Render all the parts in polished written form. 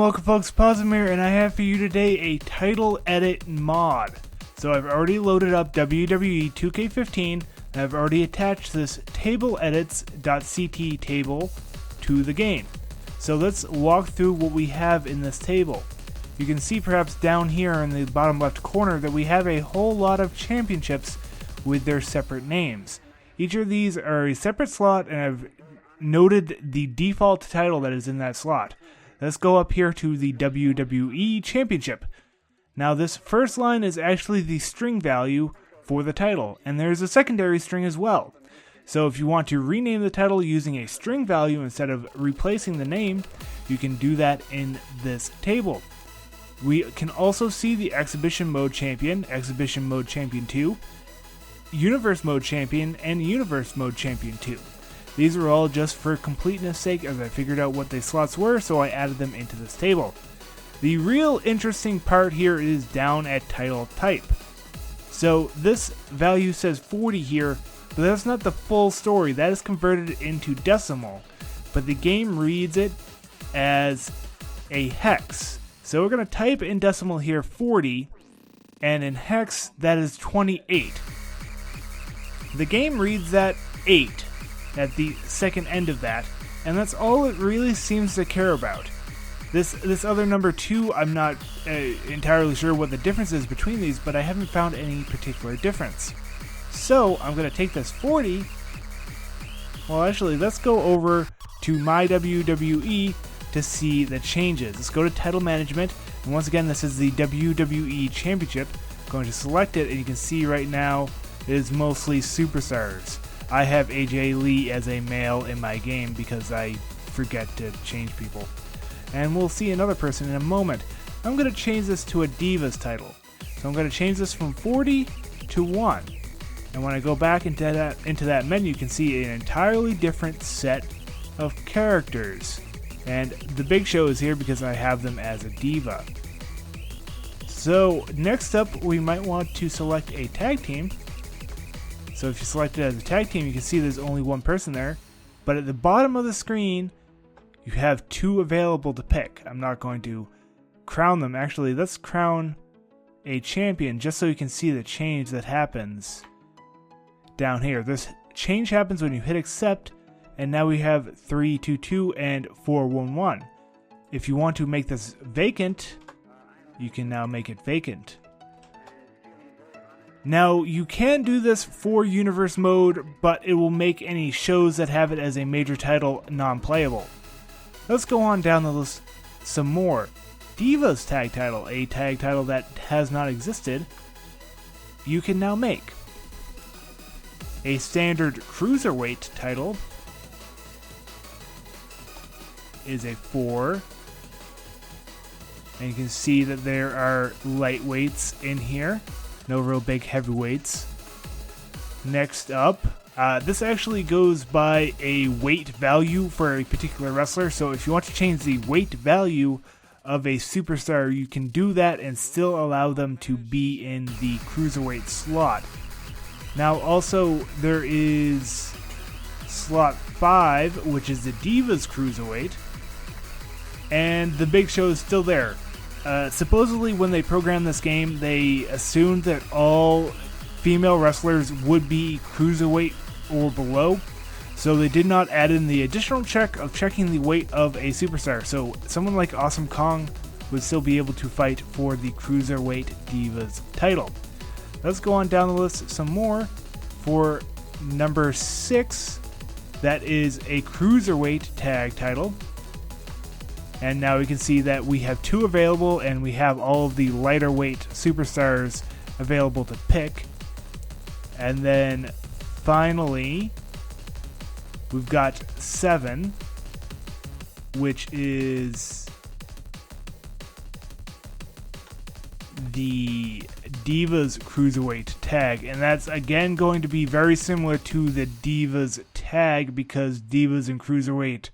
welcome folks, Posmir, and I have for you today a title edit mod. So I've already loaded up WWE 2K15, and I've already attached this tableedits.ct table to the game. So let's walk through what we have in this table. You can see perhaps down here in the bottom left corner that we have a whole lot of championships with their separate names. Each of these are a separate slot, and I've noted the default title that is in that slot. Let's go up here to the WWE Championship. Now this first line is actually the string value for the title, and there's a secondary string as well. So if you want to rename the title using a string value instead of replacing the name, you can do that in this table. We can also see the Exhibition Mode Champion, Exhibition Mode Champion 2, Universe Mode Champion, and Universe Mode Champion 2. These are all just for completeness sake, as I figured out what the slots were, so I added them into this table. The real interesting part here is down at title type. So this value says 40 here, but that's not the full story. That is converted into decimal, but the game reads it as a hex. So we're going to type in decimal here 40, and in hex that is 28. The game reads that 8 at the second end of that, and that's all it really seems to care about. This other number 2, I'm not entirely sure what the difference is between these, but I haven't found any particular difference. So I'm going to take this 40. Well, actually, let's go over to My WWE to see the changes. Let's go to Title Management, and once again, this is the WWE Championship. I'm going to select it, and you can see right now it is mostly superstars. I have AJ Lee as a male in my game because I forget to change people. And we'll see another person in a moment. I'm going to change this to a Divas title. So I'm going to change this from 40 to 1. And when I go back into that menu, you can see an entirely different set of characters. And the Big Show is here because I have them as a diva. So next up, we might want to select a tag team. So if you select it as a tag team, you can see there's only one person there. But at the bottom of the screen, you have 2 available to pick. I'm not going to crown them. Actually, let's crown a champion just so you can see the change that happens down here. This change happens when you hit accept, and now we have 322 and 411. If you want to make this vacant, you can now make it vacant. Now, you can do this for Universe Mode, but it will make any shows that have it as a major title non-playable. Let's go on down the list some more. Divas Tag title, a tag title that has not existed, you can now make. A standard Cruiserweight title is a 4. And you can see that there are lightweights in here. No real big heavyweights. Next up, this actually goes by a weight value for a particular wrestler. So if you want to change the weight value of a superstar, you can do that and still allow them to be in the cruiserweight slot. Now also there is slot 5, which is the Divas Cruiserweight, and the Big Show is still there. Supposedly when they programmed this game, they assumed that all female wrestlers would be cruiserweight or below, so they did not add in the additional check of checking the weight of a superstar. So someone like Awesome Kong would still be able to fight for the Cruiserweight Divas title. Let's go on down the list some more. For number 6, that is a Cruiserweight Tag title. And now we can see that we have 2 available, and we have all of the lighter weight superstars available to pick. And then finally, we've got 7, which is the Divas Cruiserweight Tag. And that's again going to be very similar to the Divas Tag because Divas and Cruiserweight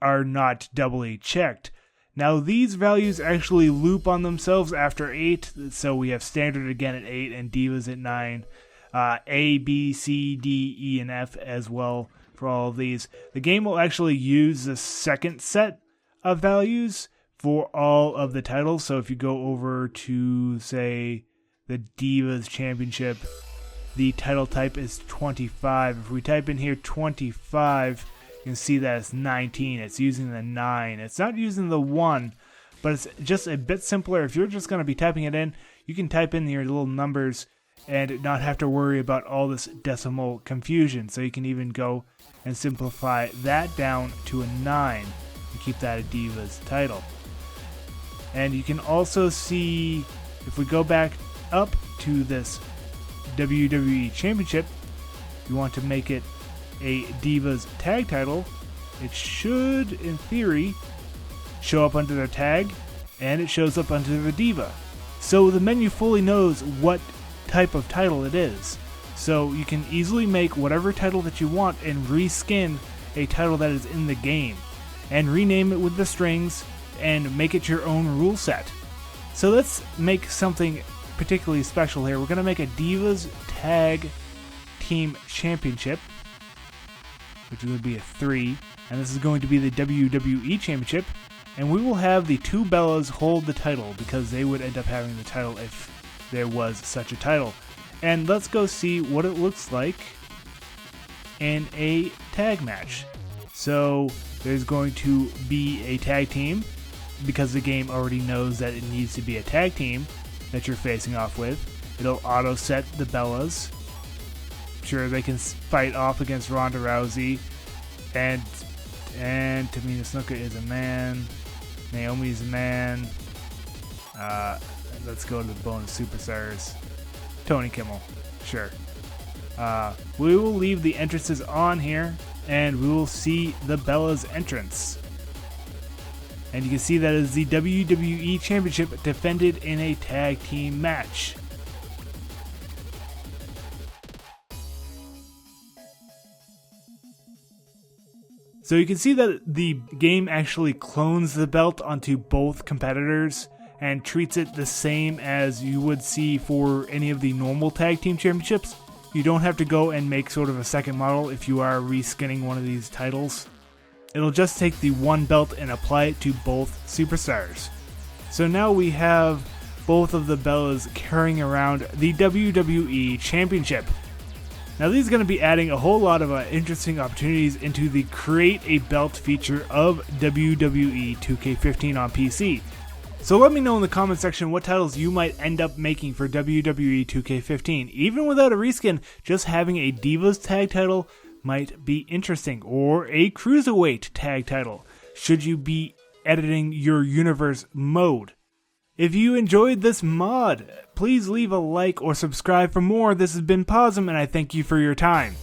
are not doubly checked. Now these values actually loop on themselves after 8, so we have standard again at 8 and divas at 9. A, B, C, D, E, and F as well for all of these. The game will actually use the second set of values for all of the titles. So if you go over to, say, the Divas Championship, the title type is 25. If we type in here 25, you can see that it's 19. It's using the 9. It's not using the 1, but it's just a bit simpler. If you're just going to be typing it in, you can type in your little numbers and not have to worry about all this decimal confusion. So you can even go and simplify that down to a 9 and keep that a Divas title. And you can also see, if we go back up to this WWE Championship, you want to make it a Divas Tag title, it should, in theory, show up under their tag, and it shows up under the Diva. So the menu fully knows what type of title it is. So you can easily make whatever title that you want and reskin a title that is in the game, and rename it with the strings and make it your own rule set. So let's make something particularly special here. We're going to make a Divas Tag Team Championship, which is going to be a 3, and this is going to be the WWE Championship, and we will have the two Bellas hold the title because they would end up having the title if there was such a title. And let's go see what it looks like in a tag match. So there's going to be a tag team because the game already knows that it needs to be a tag team that you're facing off with. It'll auto set the Bellas. Sure, they can fight off against Ronda Rousey, and Tamina Snuka is a man. Naomi's a man. Let's go to the bonus superstars. Tony Kimmel, sure. We will leave the entrances on here, and we will see the Bellas entrance. And you can see that is the WWE Championship defended in a tag team match. So you can see that the game actually clones the belt onto both competitors and treats it the same as you would see for any of the normal tag team championships. You don't have to go and make sort of a second model if you are reskinning one of these titles. It'll just take the one belt and apply it to both superstars. So now we have both of the Bellas carrying around the WWE Championship. Now these are going to be adding a whole lot of interesting opportunities into the Create a Belt feature of WWE 2K15 on PC. So let me know in the comment section what titles you might end up making for WWE 2K15. Even without a reskin, just having a Divas tag title might be interesting, or a Cruiserweight tag title, should you be editing your universe mode. If you enjoyed this mod, please leave a like or subscribe for more. This has been Posum, and I thank you for your time.